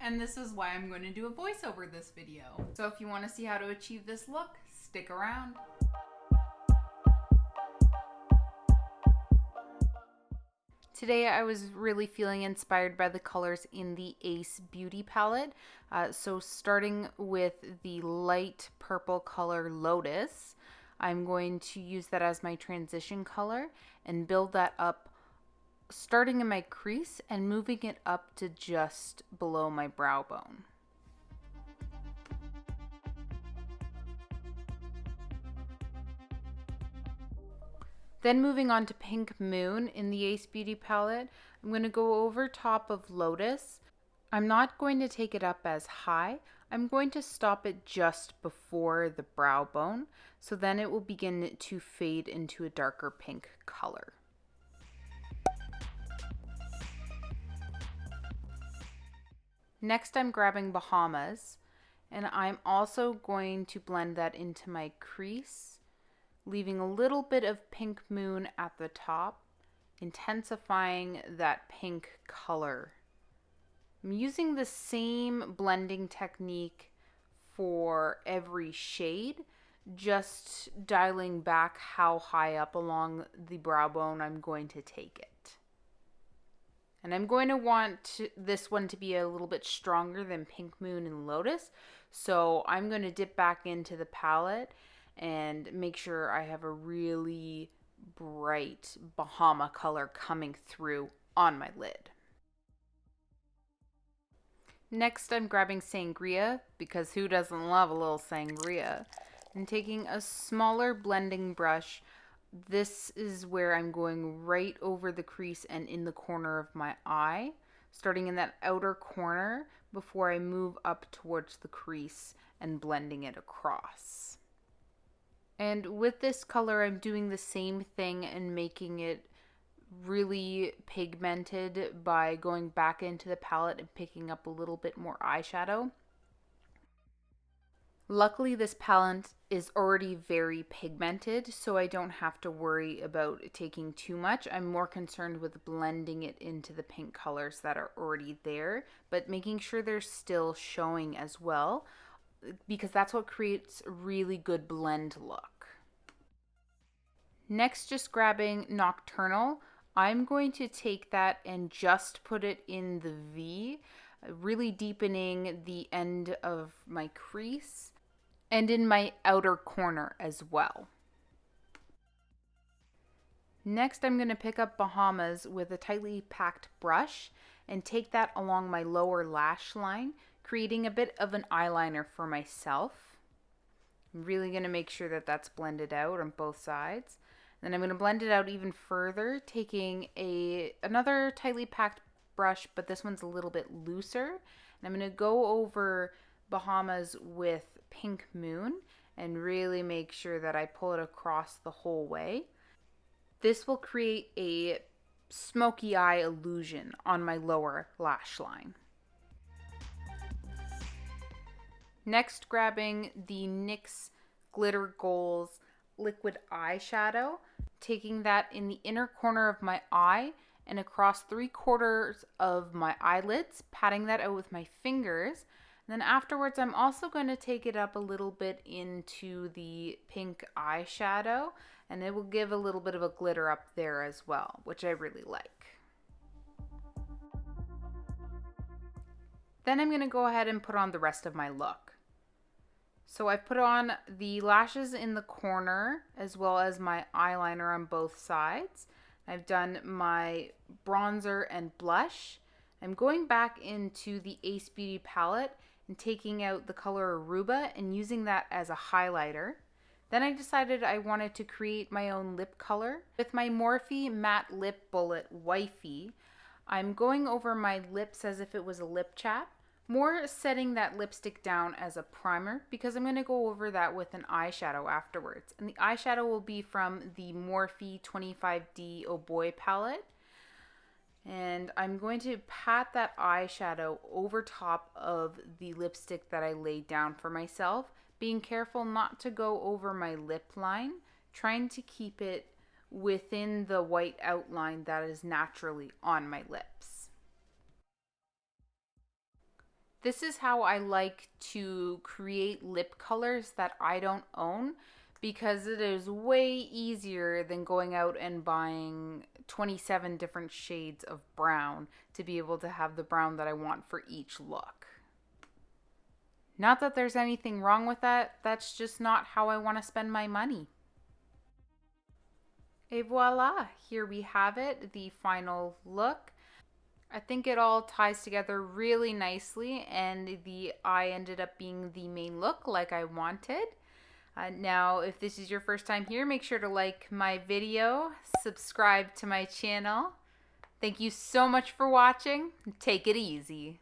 and this is why I'm going to do a voiceover this video. So if you want to see how to achieve this look, stick around. Today I was really feeling inspired by the colors in the Ace Beauty palette. So starting with the light purple color Lotus, I'm going to use that as my transition color and build that up starting in my crease and moving it up to just below my brow bone. Then moving on to Pink Moon in the Ace Beauty palette, I'm going to go over top of Lotus. I'm not going to take it up as high. I'm going to stop it just before the brow bone, so then it will begin to fade into a darker pink color. Next, I'm grabbing Bahamas, and I'm also going to blend that into my crease, leaving a little bit of Pink Moon at the top, intensifying that pink color. I'm using the same blending technique for every shade, just dialing back how high up along the brow bone I'm going to take it. And I'm going to want this one to be a little bit stronger than Pink Moon and Lotus, so I'm going to dip back into the palette and make sure I have a really bright Bahama color coming through on my lid. Next, I'm grabbing Sangria, because who doesn't love a little sangria? And taking a smaller blending brush, this is where I'm going right over the crease and in the corner of my eye, starting in that outer corner before I move up towards the crease and blending it across. And with this color, I'm doing the same thing and making it really pigmented by going back into the palette and picking up a little bit more eyeshadow. Luckily, this palette is already very pigmented, so I don't have to worry about taking too much. I'm more concerned with blending it into the pink colors that are already there, but making sure they're still showing as well, because that's what creates a really good blend look. Next, just grabbing Nocturnal, I'm going to take that and just put it in the V, really deepening the end of my crease and in my outer corner as well. Next, I'm going to pick up Bahamas with a tightly packed brush and take that along my lower lash line, creating a bit of an eyeliner for myself. I'm really going to make sure that that's blended out on both sides. Then I'm going to blend it out even further, taking another tightly packed brush, but this one's a little bit looser. And I'm going to go over Bahamas with Pink Moon and really make sure that I pull it across the whole way. This will create a smoky eye illusion on my lower lash line. Next, grabbing the NYX Glitter Goals liquid eyeshadow, taking that in the inner corner of my eye and across 3/4 of my eyelids, patting that out with my fingers. And then afterwards, I'm also going to take it up a little bit into the pink eyeshadow, and it will give a little bit of a glitter up there as well, which I really like. Then I'm going to go ahead and put on the rest of my look. So I've put on the lashes in the corner as well as my eyeliner on both sides. I've done my bronzer and blush. I'm going back into the Ace Beauty palette and taking out the color Aruba and using that as a highlighter. Then I decided I wanted to create my own lip color. With my Morphe Matte Lip Bullet Wifey, I'm going over my lips as if it was a lip chap, more setting that lipstick down as a primer because I'm going to go over that with an eyeshadow afterwards. And the eyeshadow will be from the Morphe 25D Oh Boy palette. And I'm going to pat that eyeshadow over top of the lipstick that I laid down for myself, being careful not to go over my lip line, trying to keep it within the white outline that is naturally on my lips. This is how I like to create lip colors that I don't own, because it is way easier than going out and buying 27 different shades of brown to be able to have the brown that I want for each look. Not that there's anything wrong with that, that's just not how I want to spend my money. Et voila, here we have it, the final look. I think it all ties together really nicely, and the eye ended up being the main look like I wanted. Now, if this is your first time here, make sure to like my video, subscribe to my channel. Thank you so much for watching. Take it easy.